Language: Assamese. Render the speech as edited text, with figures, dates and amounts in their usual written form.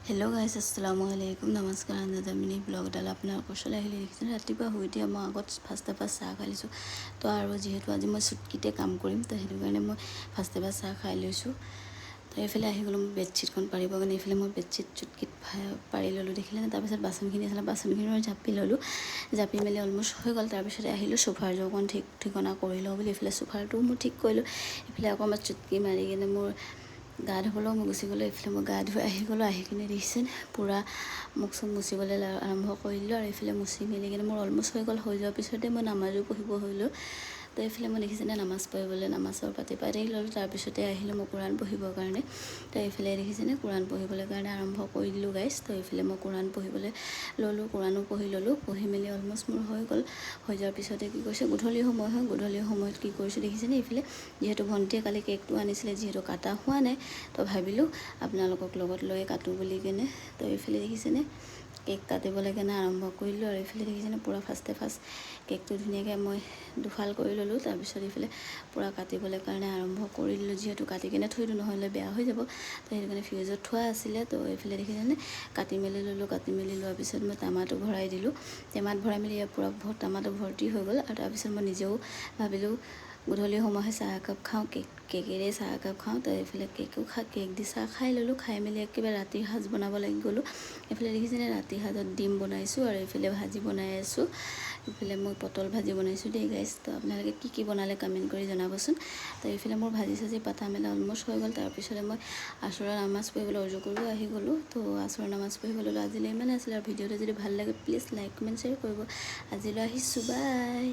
হেল্ল' গাইজ, আসসালামু আলাইকুম, নমস্কাৰ। আন্দাজামিনী ব্লগ এডাল আপোনালোকৰ ওচৰলৈ আহিলে দেখিছেনে। ৰাতিপুৱা শুই উঠি মই আগত ফাৰ্ষ্ট চাহ খাই লৈছোঁ। তো আৰু যিহেতু আজি মই চুটকিতে কাম কৰিম, তো সেইটো কাৰণে মই ফাৰ্ষ্ট চাহ খাই লৈছোঁ। তো এইফালে আহি গ'লোঁ মই বেডশ্বীটখন পাৰিবৰ কাৰণে। এইফালে মই বেডশ্বীট চুটকিত পাৰি ল'লোঁ, দেখিলেনে। তাৰপিছত বাচনখিনি আছিলে, বাচনখিনি মই জাপি ল'লোঁ। জাপি মেলি অলমষ্ট হৈ গ'ল। তাৰপিছতে আহিলোঁ চোফাৰযোৰ অকণ ঠিকনা কৰি লওঁ বুলি এইফালে চোফাৰটো মই ঠিক কৰিলোঁ। এইফালে আকৌ মই চুটকি মাৰি কিনে মোৰ গা ধুবলৈও মই গুচি গ'লোঁ। এইফালে মই গা ধুই আহি গ'লোঁ। আহি কিনে দেখিছেনে পূৰা মুখ চুখ মুচিবলৈ আৰম্ভ কৰি দিলোঁ। আৰু এইফালে মুচি মেলি কিনে মোৰ অলমষ্ট হৈ গ'ল। হৈ যোৱাৰ পিছতে মই নামাজো পঢ়িব হ'লোঁ। তো এইফালে মই দেখিছেনে নামাজ পঢ়িবলৈ নামাজৰ পাতি ল'লোঁ। তাৰপিছতে আহিলোঁ মই কোৰাণ পঢ়িবৰ কাৰণে। তো এইফালে দেখিছেনে কোৰাণ পঢ়িবলৈ কাৰণে আৰম্ভ কৰি দিলোঁ গাইজ। তো এইফালে মই কোৰাণ পঢ়িবলৈ ল'লোঁ, কোৰাণো পঢ়ি ল'লোঁ। পঢ়ি মেলি অলমষ্ট মোৰ হৈ গ'ল। হৈ যোৱাৰ পিছতে কি কৰিছে, গধূলি সময় হয়। গধূলি সময়ত কি কৰিছোঁ দেখিছেনে, এইফালে যিহেতু ভণ্টিয়ে কালি কেকটো আনিছিলে, যিহেতু কাটা হোৱা নাই, তো ভাবিলোঁ আপোনালোকক লগত লৈ কাটোঁ বুলি কেনে। তো এইফালে দেখিছেনে কেক কাটিবলৈ কেনে আৰম্ভ কৰিলোঁ। আৰু এইফালে দেখিছেনে পূৰা ফাৰ্ষ্ট কেকটো ধুনীয়াকৈ মই দুফাল কৰি ল'লোঁ। তাৰপিছত এইফালে পূৰা কাটিবলৈ কাৰণে আৰম্ভ কৰি দিলোঁ। যিহেতু কাটি কিনে থৈ দিওঁ, নহ'লে বেয়া হৈ যাব। তো সেইটো কাৰণে ফ্ৰিজত থোৱা আছিলে। তো এইফালে দেখিছেনে কাটি মেলি ল'লোঁ। কাটি মেলি লোৱাৰ পিছত মই টেমাটো ভৰাই দিলোঁ। টেমাত ভৰাই মেলি ইয়াৰ পূৰা টেমাটো ভৰ্তি হৈ গ'ল। আৰু তাৰপিছত মই নিজেও ভাবিলোঁ গধূলি সময় চাহ একাপ খাওঁ, কেকেৰে চাহ একাপ খাওঁ। তো এইফালে কেক দি চাহ খাই ল'লোঁ। খাই মেলি একেবাৰে ৰাতিৰ সাজ বনাব লাগি গ'লোঁ। এইফালে দেখিছেনে ৰাতিৰ সাজত ডিম বনাইছোঁ আৰু এইফালে ভাজি বনাই আছোঁ। এইফালে মই পটল ভাজি বনাইছোঁ দেই গাইজ। তো আপোনালোকে কি বনালে কমেণ্ট কৰি জনাবচোন। তো এইফালে মোৰ ভাজি চাজি পাতা মেলা অলমষ্ট হৈ গ'ল। তাৰপিছতে মই আছৰৰ নামাজ পঢ়িবলৈ অৰ্জু কৰিব আহি গ'লোঁ। তো আছৰৰ নামাজ পঢ়িবলৈ ল'লোঁ। আজিলৈ ইমানে আছিলে। আৰু ভিডিঅ'টো যদি ভাল লাগে প্লিজ লাইক কমেণ্ট শ্বেয়াৰ কৰিব। আজিলৈ আহিছোঁ, বাই।